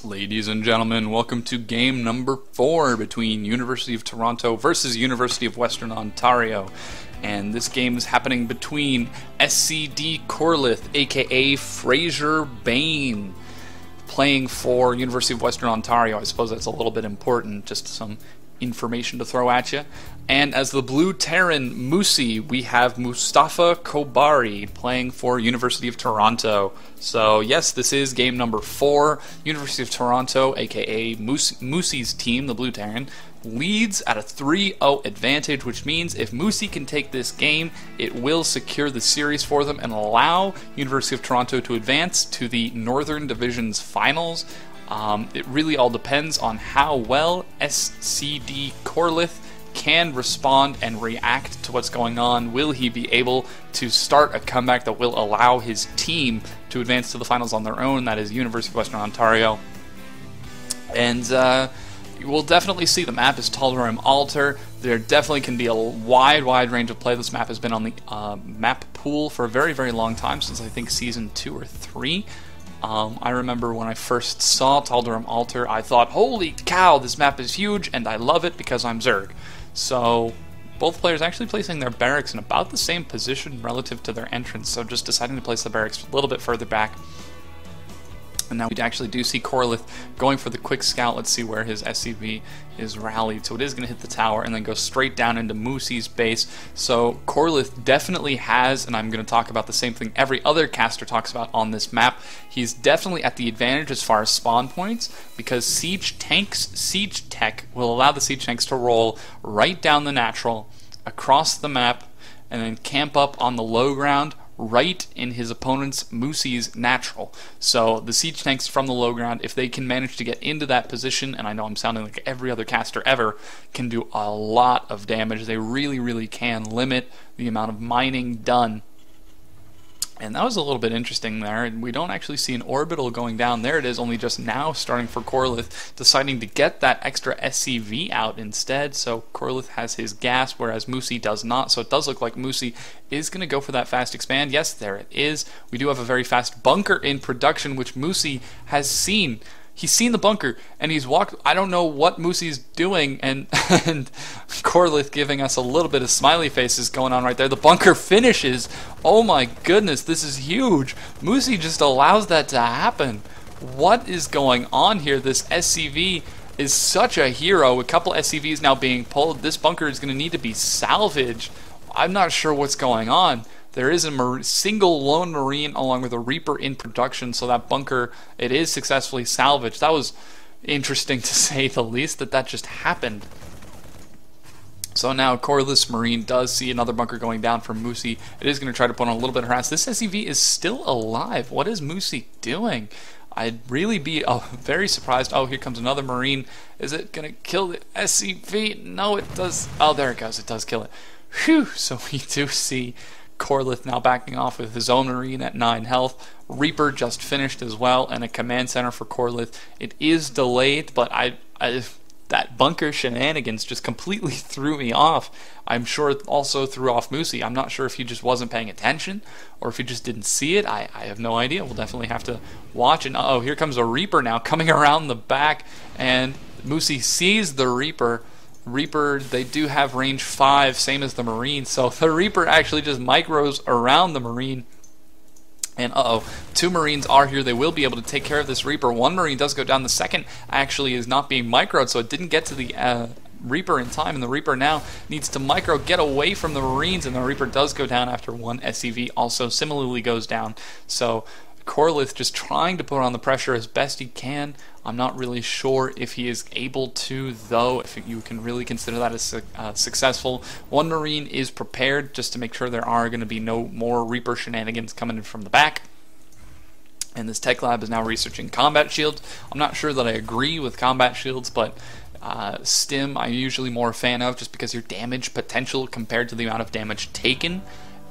Ladies and gentlemen, welcome to game number 4 between University of Toronto versus University of Western Ontario. And this game is happening between SCDKorlith, aka Fraser Bain, playing for University of Western Ontario. I suppose that's a little bit important, just some information to throw at you. And as the blue Terran Moosy, we have Mustafa Kobari playing for University of Toronto. So yes, this is game number 4. University of Toronto, aka Moosy's team, the blue Terran, leads at a 3-0 advantage, which means if Moosy can take this game, it will secure the series for them and allow University of Toronto to advance to the Northern Division's finals. It really all depends on how well SCDKorlith can respond and react to what's going on. Will he be able to start a comeback that will allow his team to advance to the finals on their own? That is University of Western Ontario. And we'll definitely see the map is Tal'Darim Altar. There definitely can be a wide range of play. This map has been on the map pool for a very long time, since I think season 2 or 3. I remember when I first saw Tal'Darim Altar, I thought, holy cow, this map is huge, and I love it because I'm Zerg. So both players actually placing their barracks in about the same position relative to their entrance, so just deciding to place the barracks a little bit further back. And now we actually do see Korlith going for the quick scout. Let's see where his SCV is rallied. So it is going to hit the tower and then go straight down into Moosy's base. So Korlith definitely has, and I'm going to talk about the same thing every other caster talks about on this map, he's definitely at the advantage as far as spawn points, because Siege Tech will allow the Siege Tanks to roll right down the natural, across the map, and then camp up on the low ground, right in his opponent's Moosy's natural. So the siege tanks from the low ground, if they can manage to get into that position, and I know I'm sounding like every other caster ever, can do a lot of damage. They really can limit the amount of mining done. And that was a little bit interesting there, and we don't actually see an orbital going down. There it is, only just now starting for Korlith, deciding to get that extra SCV out instead. So Korlith has his gas, whereas Moosy does not. So it does look like Moosy is going to go for that fast expand. Yes, there it is. We do have a very fast bunker in production, which Moosy has seen. He's seen the bunker, and he's walked. I don't know what Moosy's doing, and Korlith giving us a little bit of smiley faces going on right there. The bunker finishes. Oh my goodness, this is huge. Moosy just allows that to happen. What is going on here? This SCV is such a hero. A couple SCVs now being pulled. This bunker is going to need to be salvaged. I'm not sure what's going on. There is a single lone Marine along with a Reaper in production, so that bunker, it is successfully salvaged. That was interesting to say the least, that just happened. So now Korlith's Marine does see another bunker going down from Moosy. It is going to try to put on a little bit of harass. This SCV is still alive. What is Moosy doing? I'd really be very surprised. Oh, here comes another Marine. Is it going to kill the SCV? No, it does. Oh, there it goes. It does kill it. Phew. So we do see Korlith now backing off with his own Marine at 9 health. Reaper just finished as well, and a command center for Korlith. It is delayed, but that bunker shenanigans just completely threw me off. I'm sure it also threw off Moosy. I'm not sure if he just wasn't paying attention or if he just didn't see it. I have no idea. We'll definitely have to watch. And uh-oh, here comes a Reaper now coming around the back, and Moosy sees the Reaper. Reaper, they do have range 5, same as the Marine, so the Reaper actually just micros around the Marine. And uh-oh, 2 Marines are here. They will be able to take care of this Reaper. 1 Marine does go down. The second actually is not being microed, so it didn't get to the Reaper in time, and the Reaper now needs to micro, get away from the Marines, and the Reaper does go down after 1 SCV also similarly goes down. So Korlith just trying to put on the pressure as best he can. I'm not really sure if he is able to, though, if you can really consider that as successful. 1 Marine is prepared just to make sure there are going to be no more Reaper shenanigans coming in from the back. And this tech lab is now researching combat shields. I'm not sure that I agree with combat shields, but Stim I'm usually more a fan of, just because your damage potential compared to the amount of damage taken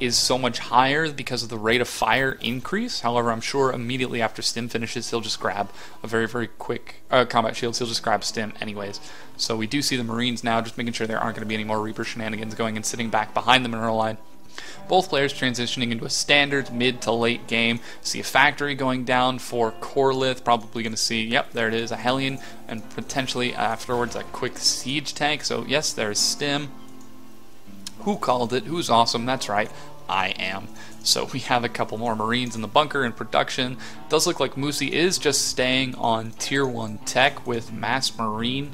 is so much higher because of the rate of fire increase. However, I'm sure immediately after Stim finishes, he'll just grab a very quick combat shields. He'll just grab Stim anyways. So we do see the Marines now just making sure there aren't going to be any more Reaper shenanigans going and sitting back behind the mineral line. Both players transitioning into a standard mid to late game. See a factory going down for Korlith, probably going to see, yep, there it is, a Hellion, and potentially afterwards a quick siege tank. So yes, there's Stim. Who called it? Who's awesome? That's right, I am. So we have a couple more Marines in the bunker in production. Does look like Moosy is just staying on tier 1 tech with Mass Marine.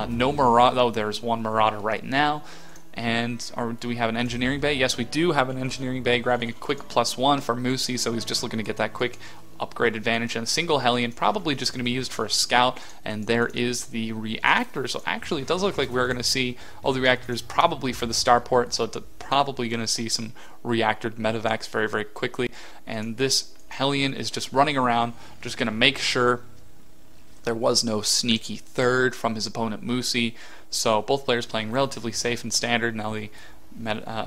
No Marauder, oh, there's one Marauder right now. And or do we have an engineering bay? Yes, we do have an engineering bay, grabbing a quick +1 for Moosy, so he's just looking to get that quick upgrade advantage. And a single Hellion, probably just going to be used for a scout. And there is the reactor. So actually, it does look like we're going to see, oh, the reactor is probably for the starport, so it's probably going to see some reactor medevacs very, very quickly. And this Hellion is just running around, just going to make sure there was no sneaky third from his opponent Moosy. So both players playing relatively safe and standard. Now the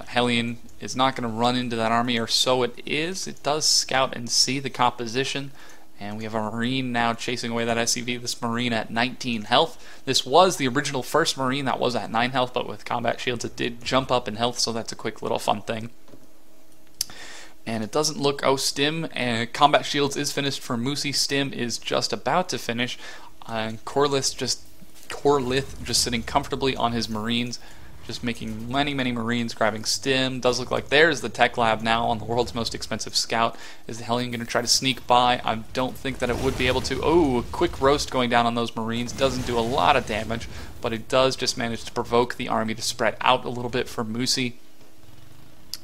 Hellion is not going to run into that army, or so it is. It does scout and see the composition. And we have a Marine now chasing away that SCV. This Marine at 19 health. This was the original first Marine that was at 9 health, but with combat shields it did jump up in health, so that's a quick little fun thing. And it doesn't look, oh, Stim and combat shields is finished for Moosy. Stim is just about to finish. And Korlith just sitting comfortably on his Marines, just making many, many Marines, grabbing Stim. Does look like there's the tech lab now on the world's most expensive scout. Is the Hellion going to try to sneak by? I don't think that it would be able to. Oh, a quick roast going down on those Marines. Doesn't do a lot of damage, but it does just manage to provoke the army to spread out a little bit for Moosy.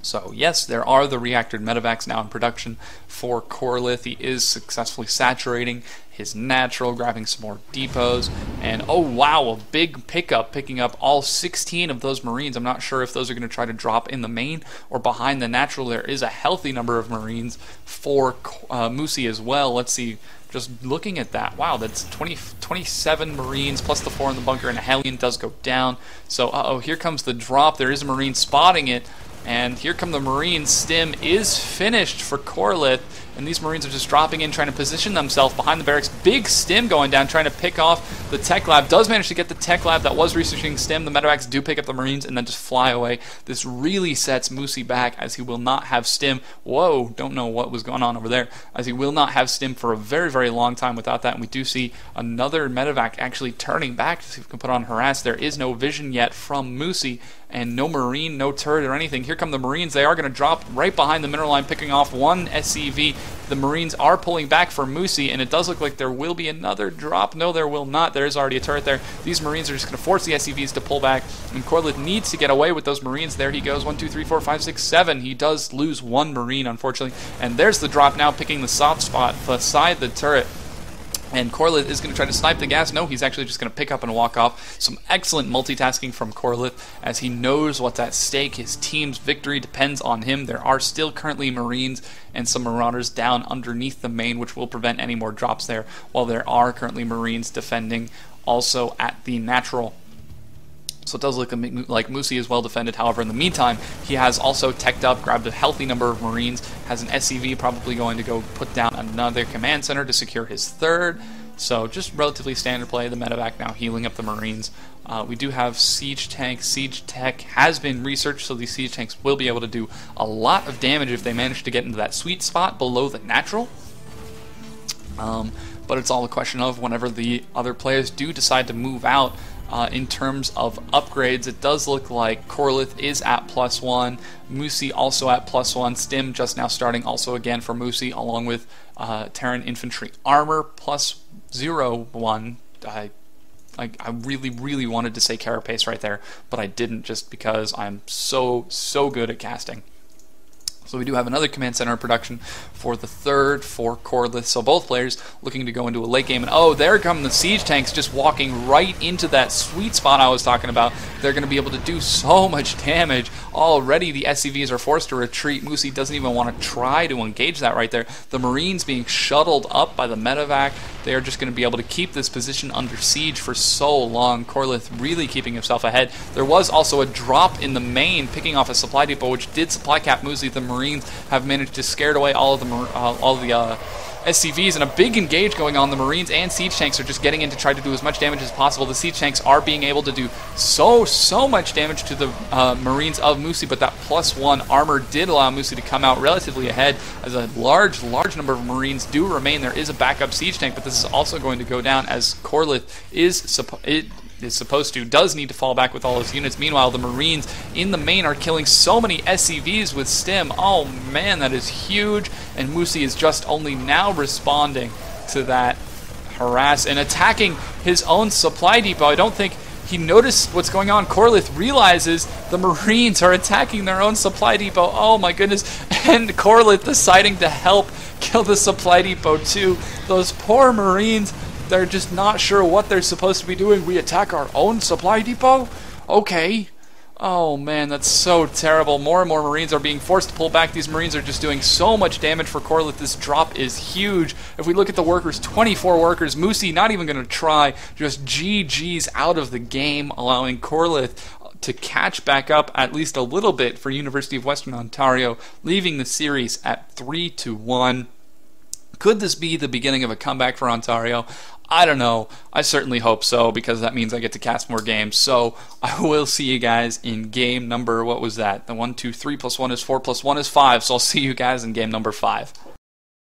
So yes, there are the reactor medevacs now in production for Korlith. He is successfully saturating his natural, grabbing some more depots, and oh wow, a big pickup, picking up all 16 of those Marines. I'm not sure if those are going to try to drop in the main or behind the natural. There is a healthy number of Marines for Moosy as well. Let's see, just looking at that, wow, that's 27 Marines plus the 4 in the bunker, and a Hellion does go down. So uh-oh, here comes the drop. There is a Marine spotting it. And here come the Marines. Stim is finished for Korlith, and these Marines are just dropping in, trying to position themselves behind the barracks. Big Stim going down, trying to pick off the tech lab. Does manage to get the tech lab that was researching Stim. The medevacs do pick up the Marines and then just fly away. This really sets Moosy back, as he will not have Stim. Whoa, don't know what was going on over there. As he will not have Stim for a very, very long time without that. And we do see another medevac actually turning back to see if we can put on harass. There is no vision yet from Moosy, and no Marine, no turret or anything. Here come the Marines. They are going to drop right behind the mineral line, picking off one SCV. The Marines are pulling back for Moosy, and it does look like there will be another drop. No, there will not. There is already a turret there. These Marines are just going to force the SCVs to pull back, and Korlith needs to get away with those Marines. There he goes. 1, 2, 3, 4, 5, 6, 7. He does lose one Marine, unfortunately. And there's the drop now, picking the soft spot beside the turret. And Korlith is going to try to snipe the gas. No, he's actually just going to pick up and walk off. Some excellent multitasking from Korlith, as he knows what's at stake. His team's victory depends on him. There are still currently Marines and some Marauders down underneath the main, which will prevent any more drops there, while there are currently Marines defending also at the natural. So it does look like Moosy is well defended. However, in the meantime, he has also teched up, grabbed a healthy number of Marines, has an SCV probably going to go put down another command center to secure his third. So just relatively standard play. The medevac now healing up the Marines. We do have siege tanks. Siege tech has been researched, so these siege tanks will be able to do a lot of damage if they manage to get into that sweet spot below the natural. But it's all a question of whenever the other players do decide to move out. In terms of upgrades, it does look like Korlith is at +1, Moosy also at +1, Stim just now starting also again for Moosy, along with Terran Infantry Armor +01. I really, really wanted to say Carapace right there, but I didn't, just because I'm so good at casting. So we do have another command center in production for the third for Korlith. So both players looking to go into a late game. And oh, there come the siege tanks just walking right into that sweet spot I was talking about. They're going to be able to do so much damage. Already the SCVs are forced to retreat. Moosy doesn't even want to try to engage that right there. The Marines being shuttled up by the medevac. They are just going to be able to keep this position under siege for so long. Korlith really keeping himself ahead. There was also a drop in the main, picking off a supply depot, which did supply cap Moosy. The Marines have managed to scare away all of the SCVs and a big engage going on. The Marines and siege tanks are just getting in to try to do as much damage as possible. The siege tanks are being able to do so much damage to the Marines of Moosy, but that +1 armor did allow Moosy to come out relatively ahead, as a large number of Marines do remain. There is a backup siege tank, but this is also going to go down as Korlith does need to fall back with all his units. Meanwhile, the Marines in the main are killing so many SCVs with Stim. Oh man, that is huge, and Moosy is just only now responding to that harass and attacking his own supply depot. I don't think he noticed what's going on. Korlith realizes the Marines are attacking their own supply depot. Oh my goodness, and Korlith deciding to help kill the supply depot too. Those poor Marines, they're just not sure what they're supposed to be doing. We attack our own supply depot? Okay. Oh man, that's so terrible. More and more Marines are being forced to pull back. These Marines are just doing so much damage for Korlith. This drop is huge. If we look at the workers, 24 workers. Moosy not even going to try. Just GG's out of the game, allowing Korlith to catch back up at least a little bit for University of Western Ontario, leaving the series at 3-1. Could this be the beginning of a comeback for Ontario? I don't know. I certainly hope so, because that means I get to cast more games. So I will see you guys in game number, what was that? The 1, 2, 3 plus 1 is 4 plus 1 is 5. So I'll see you guys in game number 5.